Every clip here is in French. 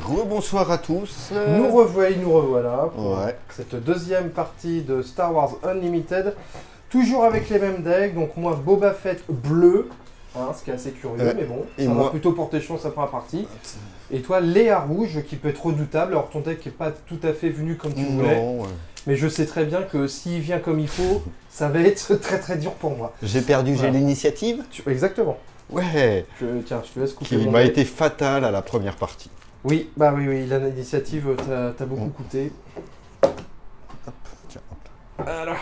Rebonsoir à tous. Nous revoilà pour Ouais. cette deuxième partie de Star Wars Unlimited. Toujours avec les mêmes decks. Donc moi, Boba Fett bleu, hein, ce qui est assez curieux, mais bon, et ça moi... va plutôt porter chance à première partie. Et toi, Léa rouge, qui peut être redoutable. Alors ton deck n'est pas tout à fait venu comme tu voulais. Ouais. Mais je sais très bien que s'il vient comme il faut, ça va être très très dur pour moi. J'ai perdu, Voilà. j'ai l'initiative. Exactement. Ouais. Tiens, je te laisse couper Qui mon m'a deck. été fatale à la première partie. Oui, bah oui, l'initiative t'a beaucoup coûté. Hop, tiens, hop. Alors.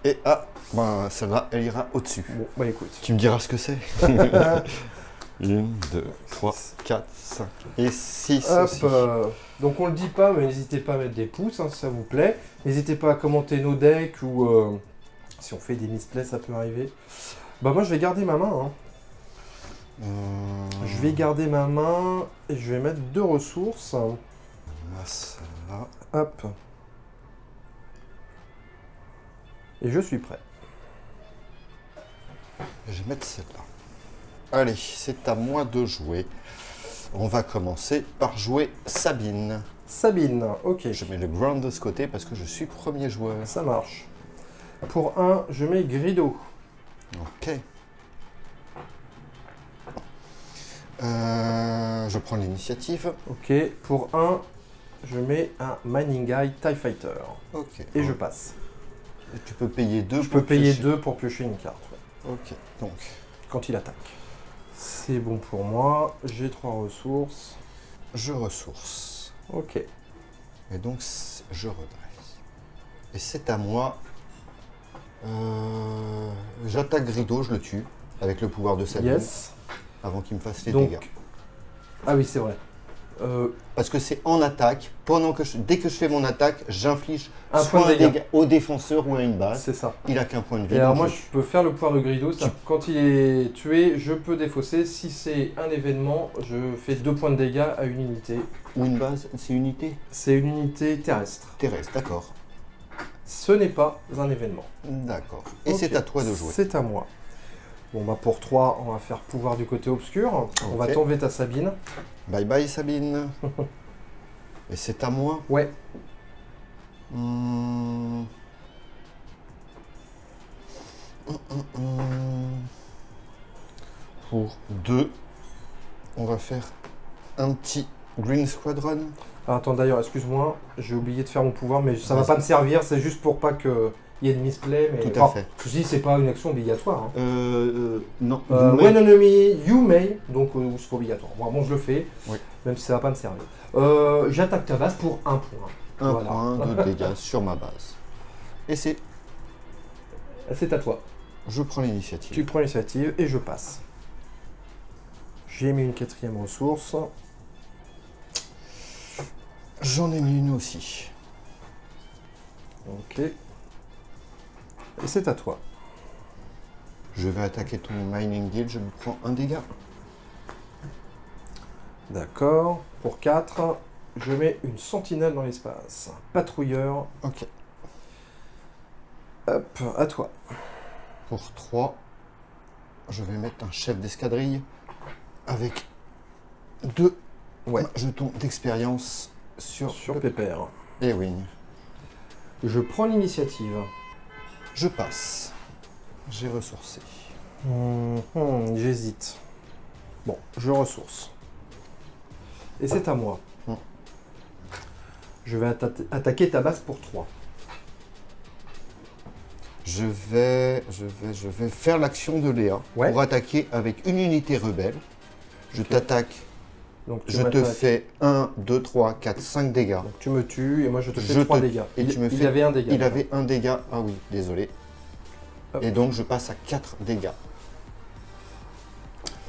Et ben, celle-là, elle ira au-dessus. Bon, bah écoute. Tu me diras ce que c'est. 1, 2, 3, 4, 5 et 6 aussi. Donc on le dit pas, mais n'hésitez pas à mettre des pouces, hein, si ça vous plaît. N'hésitez pas à commenter nos decks ou si on fait des misplays, ça peut arriver. Bah moi je vais garder ma main. Hein. Je vais garder ma main et je vais mettre 2 ressources. Celle-là. Hop. Et je suis prêt. Je vais mettre celle-là. Allez, c'est à moi de jouer. On va commencer par jouer Sabine. Sabine, ok. Je mets le ground de ce côté parce que je suis premier joueur. Ça marche. Pour 1, je mets Grido. Ok. Je prends l'initiative. Ok. Pour 1, je mets un Mining Guy TIE Fighter. Ok. Et je passe. Et tu peux payer 2 Je peux payer 2 pour piocher une carte. Ouais. Ok. Donc, quand il attaque. C'est bon pour moi. J'ai 3 ressources. je ressource. Ok. Et donc, je redresse. Et c'est à moi. J'attaque Grido, je le tue. Avec le pouvoir de Sabine. Yes. Avant qu'il me fasse les Donc... dégâts. Ah oui, c'est vrai. Parce que c'est en attaque. Dès que je fais mon attaque, j'inflige un soit point de un dégât au défenseur ou à une base. C'est ça. Il a qu'un point de vie. Et alors donc moi, je peux faire le pouvoir de Grido. Quand il est tué, je peux défausser. Si c'est un événement, je fais 2 points de dégâts à une unité. Ou une base, c'est unité C'est une unité terrestre. terrestre, d'accord. Ce n'est pas un événement. D'accord. Et Ok. c'est à toi de jouer. C'est à moi. Bon bah pour 3, on va faire pouvoir du côté obscur. On va t'enlever ta Sabine. Bye bye Sabine. Et c'est à moi. Ouais. Pour 2, on va faire un petit Green Squadron. Alors, attends, d'ailleurs, excuse-moi, j'ai oublié de faire mon pouvoir, mais ça va pas me servir, c'est juste pour pas qu'il y ait de misplay. Mais... Tout à fait. Je dis, c'est pas une action obligatoire. Hein. Non. When enemy, you may, donc c'est pas obligatoire. Moi, bon, je le fais, Oui. même si ça va pas me servir. J'attaque ta base pour 1 point. Un Voilà. point de dégâts sur ma base. Et c'est... C'est à toi. Je prends l'initiative. Tu prends l'initiative et je passe. J'ai mis une 4e ressource. J'en ai mis une aussi. Ok. Et c'est à toi. Je vais attaquer ton Mining Guild, je me prends un dégât. D'accord. Pour 4, je mets une sentinelle dans l'espace. Patrouilleur. Ok. Hop, à toi. Pour 3, je vais mettre un chef d'escadrille avec 2 jetons d'expérience sur Pépère. et Wing. Je prends l'initiative. Je passe. J'ai ressourcé. J'hésite. Bon, je ressource. Et c'est à moi. Je vais attaquer ta base pour 3. Je vais faire l'action de Léa pour attaquer avec une unité rebelle. Je t'attaque. Donc je te fais 1, 2, 3, 4, 5 dégâts. Donc tu me tues et moi je te fais 3 dégâts. Et il avait un dégât. Il avait un dégât. Ah oui, désolé. Hop. Et donc je passe à 4 dégâts.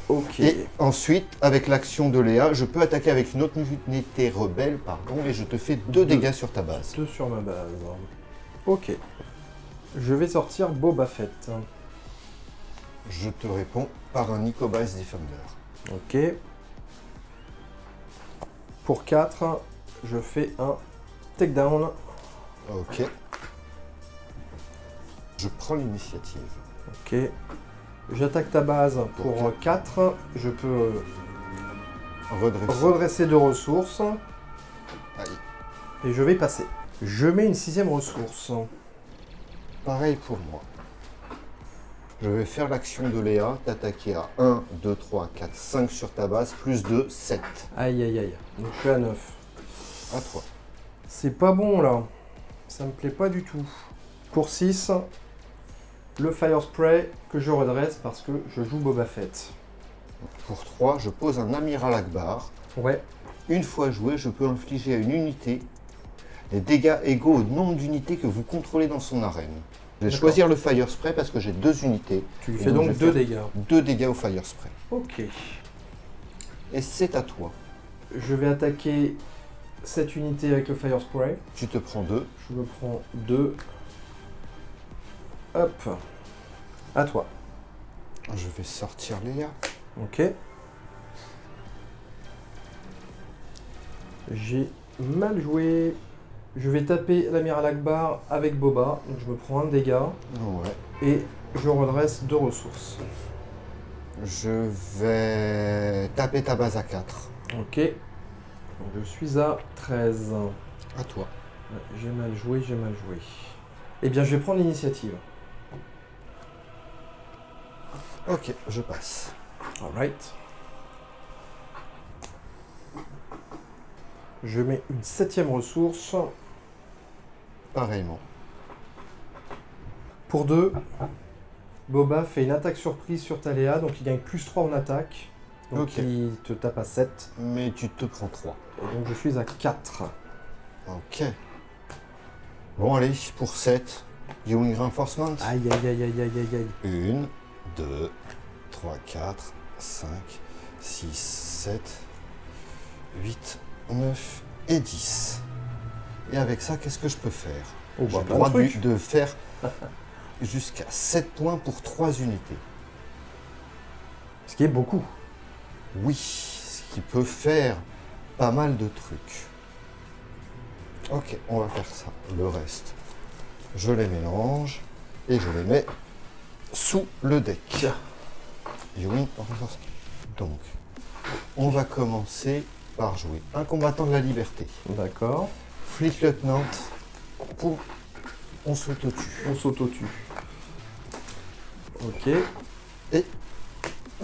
Ok. Et ensuite, avec l'action de Léa, je peux attaquer avec une autre unité rebelle, pardon, et je te fais 2 dégâts sur ta base. 2 sur ma base. Ok. Je vais sortir Boba Fett. Je te réponds par un Nicobas Defender. Ok. Pour 4, je fais un takedown. Ok. Je prends l'initiative. Ok. J'attaque ta base pour Ok. 4. Je peux Redresser. redresser 2 ressources. Aïe. Et je vais passer. Je mets une 6e ressource. Pareil pour moi. Je vais faire l'action de Léa, t'attaquer à 1, 2, 3, 4, 5 sur ta base, plus 2, 7. Aïe aïe aïe. Donc je suis à 9. À toi. C'est pas bon là. Ça me plaît pas du tout. Pour 6, le Fire Spray que je redresse parce que je joue Boba Fett. Pour 3, je pose un Amiral Akbar. Ouais. Une fois joué, je peux infliger à une unité des dégâts égaux au nombre d'unités que vous contrôlez dans son arène. Je vais D'accord. choisir le Fire Spray parce que j'ai 2 unités. Tu lui Et fais donc, donc je 2 vais faire dégâts. 2 dégâts au Fire Spray. Ok. Et c'est à toi. Je vais attaquer cette unité avec le Fire Spray. Tu te prends 2. Je me prends 2. Hop. À toi. Je vais sortir Léa. Ok. J'ai mal joué. Je vais taper l'amiral Akbar avec Boba. Donc je me prends un dégât. Ouais. Et je redresse 2 ressources. Je vais taper ta base à 4. Ok. Donc je suis à 13. À toi. Ouais, j'ai mal joué, j'ai mal joué. Eh bien, je vais prendre l'initiative. Ok, je passe. Alright. Je mets une 7e ressource. Pareillement. Pour 2, Boba fait une attaque surprise sur Taléa, donc il gagne plus 3 en attaque. Donc Ok. il te tape à 7. Mais tu te prends 3. Et donc je suis à 4. Ok. Bon, allez, pour 7. Healing Reinforcement. Aïe aïe aïe aïe aïe aïe aïe. 1, 2, 3, 4, 5, 6, 7, 8, 9 et 10. Et avec ça, qu'est-ce que je peux faire? Oh, J'ai bah, le plein de droit trucs. de faire jusqu'à 7 points pour 3 unités. Ce qui est beaucoup. Oui, ce qui peut faire pas mal de trucs. Ok, on va faire ça. Le reste, je les mélange et je les mets sous le deck. Healing Reinforcement. Donc, on va commencer par jouer un combattant de la liberté. D'accord. Fleet Lieutenant pour on s'auto-tue. On s'auto-tue. Ok. Et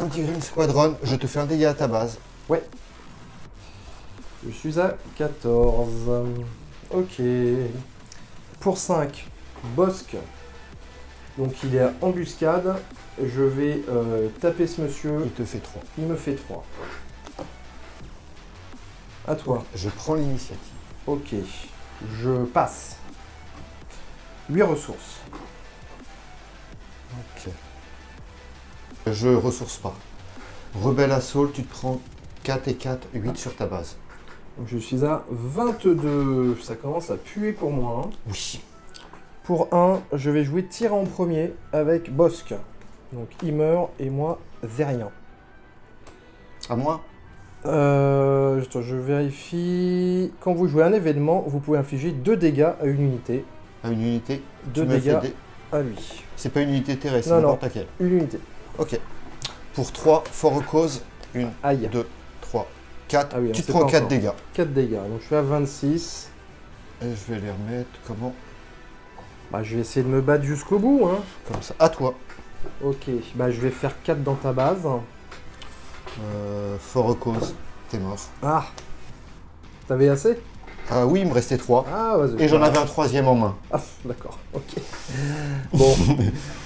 un Tigrin Squadron, je te fais un dégât à ta base. Ouais. Je suis à 14. Ok. Pour 5, Bosque. Donc il est à embuscade. Je vais taper ce monsieur. Il te fait 3. Il me fait 3. À toi. Je prends l'initiative. Ok. Je passe. 8 ressources. Ok. Je ressource pas. Rebelle Assault, tu te prends 4 et 4, 8 sur ta base. Donc je suis à 22. Ça commence à puer pour moi. Hein. Oui. Pour 1, je vais jouer tir en premier avec Bosque. Donc il meurt et moi, rien. À moi? Attends, je vérifie. Quand vous jouez un événement, vous pouvez infliger 2 dégâts à une unité. À une unité. 2 tu me fais dégâts à lui. C'est pas une unité terrestre, Non, c'est non. n'importe laquelle. Une unité. Ok. Pour 3, fort cause. 1, Aïe. 2, 3, 4. Ah oui, tu on te sait prends pas 4 encore. dégâts. 4 dégâts. Donc je suis à 26. Et je vais les remettre comment? Bah, je vais essayer de me battre jusqu'au bout. Hein. Comme ça. À toi. Ok. Bah, je vais faire 4 dans ta base. Fort cause. T'es mort. Ah. T'avais assez? Ah oui, il me restait 3. Ah, vas-y. Et j'en avais un 3e en main. Ah, d'accord. Ok. Bon.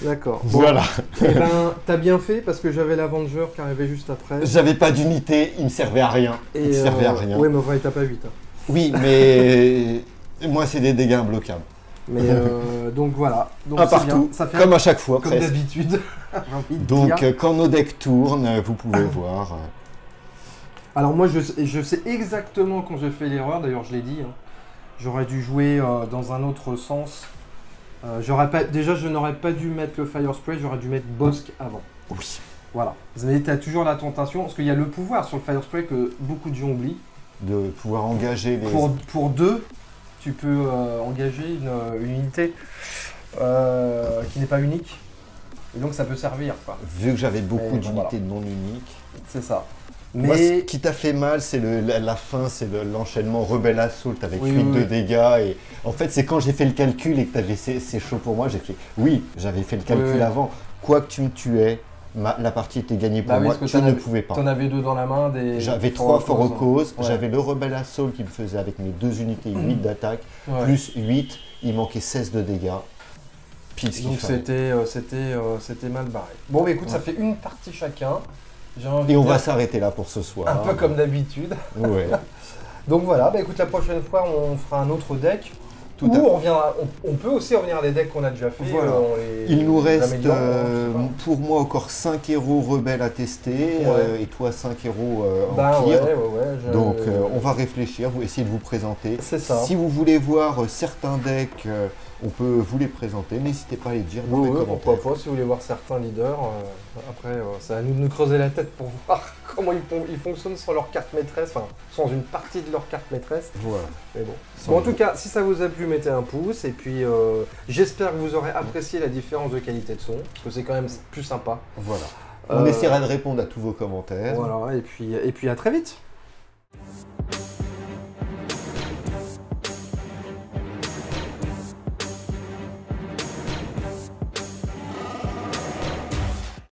D'accord. Bon. Voilà. Eh ben, t'as bien fait parce que j'avais l'Avenger qui arrivait juste après. J'avais pas d'unité, il me servait à rien. Il me servait à rien. Ouais, mais enfin, il tape à 8. Hein. Oui, mais moi, c'est des dégâts imbloquables. Mais donc voilà. Donc Un c'est bien. partout, Ça fait comme à chaque fois, comme presque. d'habitude. J'ai envie de Donc, dire. quand nos decks tournent, vous pouvez voir. Alors moi, je sais exactement quand j'ai fait l'erreur. D'ailleurs, je l'ai dit. Hein. J'aurais dû jouer dans un autre sens. Déjà, je n'aurais pas dû mettre le Fire Spray. J'aurais dû mettre Bosque avant. Oui. Voilà. Mais tu as toujours la tentation, parce qu'il y a le pouvoir sur le Fire Spray que beaucoup de gens oublient. De pouvoir engager les. Pour 2, tu peux engager une unité qui n'est pas unique. Et donc ça peut servir, quoi. Vu que j'avais beaucoup Mais bon, d'unités voilà. non uniques. C'est ça. Moi, ce Mais qui t'a fait mal, c'est la fin, c'est l'enchaînement Rebelle Assault avec Oui, 8 oui, de oui. dégâts. Et en fait, c'est quand j'ai fait le calcul et que t'avais c'est chaud pour moi, j'ai fait oui, j'avais fait le calcul oui. avant. Quoi que tu me tuais, la partie était gagnée pour Bah oui, moi, parce que tu ne pouvais pas. t'en avais 2 dans la main, des. J'avais 3 forts causes, Ouais. j'avais le Rebelle Assault qui me faisait avec mes 2 unités 8 d'attaque, Ouais. plus 8, il manquait 16 de dégâts. Pile ce qu'il Donc fallait. c'était mal barré. Bon, bah écoute, ça fait une partie chacun. J'ai envie Et de on dire, va s'arrêter là pour ce soir. un peu comme d'habitude. Ouais. Donc voilà, bah écoute, la prochaine fois, on fera un autre deck. Tout Ou à fait. on peut aussi revenir à des decks qu'on a déjà fait. Voilà. On les Il nous reste améliore, je sais pas. pour moi encore 5 héros rebelles à tester Ouais. et toi 5 héros Bah empire. ouais. Donc on va réfléchir, vous essayez de vous présenter. C'est ça. Si vous voulez voir certains decks, on peut vous les présenter. N'hésitez pas à les dire dans Oui, les oui, commentaires. pourquoi pas, si vous voulez voir certains leaders. Après, c'est à nous de nous creuser la tête pour voir comment ils fonctionnent sur leur carte maîtresse, enfin, sans une partie de leur carte maîtresse. Voilà. Mais bon. Sans Bon, en doute. tout cas, si ça vous a plu, mettez un pouce. Et puis, j'espère que vous aurez apprécié la différence de qualité de son, parce que c'est quand même plus sympa. Voilà. On Euh, essaiera de répondre à tous vos commentaires. Voilà, et puis à très vite.